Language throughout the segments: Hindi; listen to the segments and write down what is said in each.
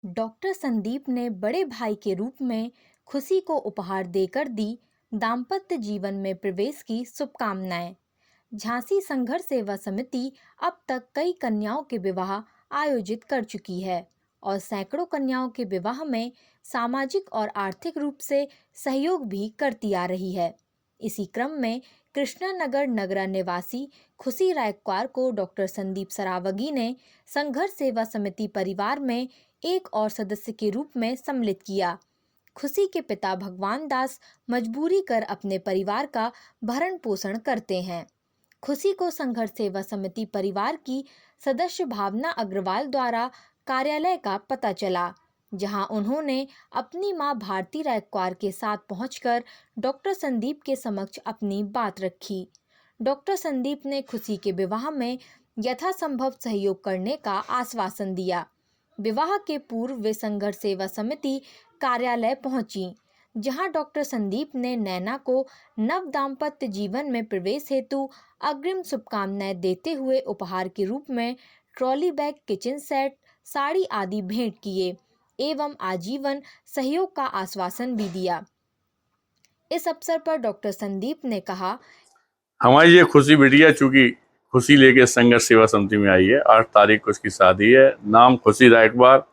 डॉक्टर संदीप ने बड़े भाई के रूप में खुशी को उपहार देकर दी दाम्पत्य जीवन में प्रवेश की शुभकामनाएं। झांसी संघर्ष सेवा समिति अब तक कई कन्याओं के विवाह आयोजित कर चुकी है और सैकड़ों कन्याओं के विवाह में सामाजिक और आर्थिक रूप से सहयोग भी करती आ रही है। इसी क्रम में कृष्णानगर नगरा निवासी खुशी रायकवार को डॉक्टर संदीप सरावगी ने संघर्ष सेवा समिति परिवार में एक और सदस्य के रूप में सम्मिलित किया। खुशी के पिता भगवान दास मजबूरी कर अपने परिवार का भरण पोषण करते हैं। खुशी को संघर्ष सेवा समिति परिवार की सदस्य भावना अग्रवाल द्वारा कार्यालय का पता चला, जहां उन्होंने अपनी मां भारती रायकवार के साथ पहुंचकर डॉक्टर संदीप के समक्ष अपनी बात रखी। डॉक्टर संदीप ने खुशी के विवाह में यथासंभव सहयोग करने का आश्वासन दिया। विवाह के पूर्व वे संघर्ष सेवा समिति कार्यालय पहुंची, जहां डॉक्टर संदीप ने नैना को नव दाम्पत्य जीवन में प्रवेश हेतु अग्रिम शुभकामनाएं देते हुए उपहार के रूप में trolley bag, kitchen set, sari आदि भेंट किए एवं आजीवन सहयोग का आश्वासन भी दिया। इस अवसर पर डॉक्टर संदीप ने कहा, हमारी ये खुशी बिटिया चूंकि खुशी लेके संघर्ष सेवा समिति में आई है। 8 तारीख को उसकी शादी है। नाम खुशी रायकवार,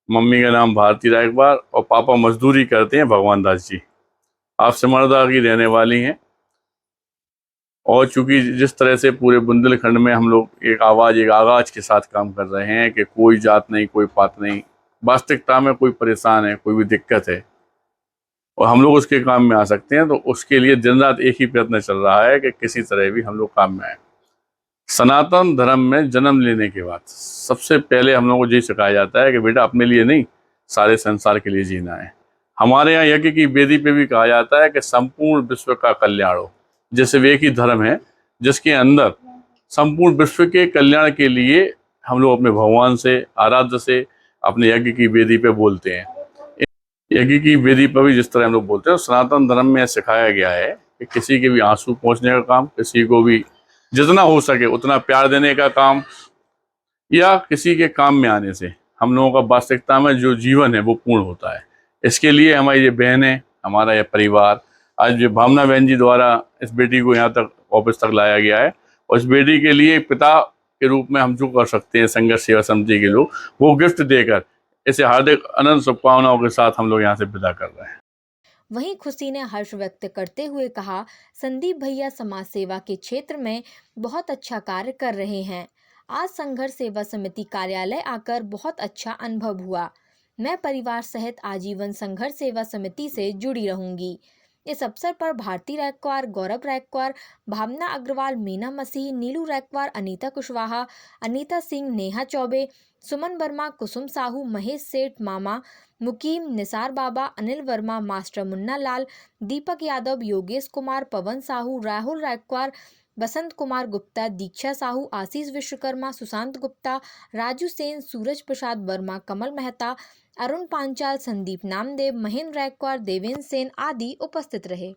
मम्मी का नाम भारती रायकवार और पापा मजदूरी करते हैं भगवान दास जी। आप सिमरदा की रहने वाली हैं और चूंकि जिस तरह से पूरे बुंदेलखंड में हम लोग एक आगाज के साथ काम कर रहे हैं कि कोई जात नहीं, कोई पात नहीं, वास्तविकता में कोई परेशान है, कोई भी दिक्कत है और हम लोग उसके काम में आ सकते हैं, तो उसके लिए दिन रात एक ही प्रयत्न चल रहा है कि किसी तरह भी हम लोग काम में आए। सनातन धर्म में जन्म लेने के बाद सबसे पहले हम लोगों को यही सिखाया जाता है कि बेटा अपने लिए नहीं, सारे संसार के लिए जीना है। हमारे यहाँ यज्ञ की वेदी पे भी कहा जाता है कि संपूर्ण विश्व का कल्याण हो। जैसे वे एक ही धर्म है जिसके अंदर संपूर्ण विश्व के कल्याण के लिए हम लोग अपने भगवान से, आराध्य से अपने यज्ञ की वेदी पे बोलते हैं। यज्ञ की वेदी पर भी जिस तरह हम लोग बोलते हैं, सनातन धर्म में सिखाया गया है कि किसी के भी आंसू पहुंचने का काम, किसी को भी जितना हो सके उतना प्यार देने का काम, या किसी के काम में आने से हम लोगों का वास्तविकता में जो जीवन है वो पूर्ण होता है। इसके लिए हमारी ये बहन है, हमारा ये परिवार, आज ये भावना बहन जी द्वारा इस बेटी को यहाँ तक ऑफिस तक लाया गया है और इस बेटी के लिए पिता के रूप में हम जो कर सकते हैं संघर्ष सेवा समिति के लोग, वो गिफ्ट देकर इसे हार्दिक अनंत शुभकामनाओं के साथ हम लोग यहाँ से विदा कर रहे हैं। वहीं खुशी ने हर्ष व्यक्त करते हुए कहा, संदीप भैया समाज सेवा के क्षेत्र में बहुत अच्छा कार्य कर रहे हैं। आज संघर्ष सेवा समिति कार्यालय आकर बहुत अच्छा अनुभव हुआ। मैं परिवार सहित आजीवन संघर्ष सेवा समिति से जुड़ी रहूंगी। इस अवसर पर भारती रायकवार, गौरव रायकवार, भावना अग्रवाल, मीना मसीह, नीलू रायकवार, अनीता कुशवाहा, अनीता सिंह, नेहा चौबे, सुमन वर्मा, कुसुम साहू, महेश सेठ, मामा मुकीम, निसार बाबा, अनिल वर्मा, मास्टर मुन्ना लाल, दीपक यादव, योगेश कुमार, पवन साहू, राहुल रायकवार, बसंत कुमार गुप्ता, दीक्षा साहू, आशीष विश्वकर्मा, सुशांत गुप्ता, राजू सेन, सूरज प्रसाद वर्मा, कमल मेहता, अरुण पांचाल, संदीप नामदेव, महेंद्र रायकवार, देवेंद्र सेन आदि उपस्थित रहे।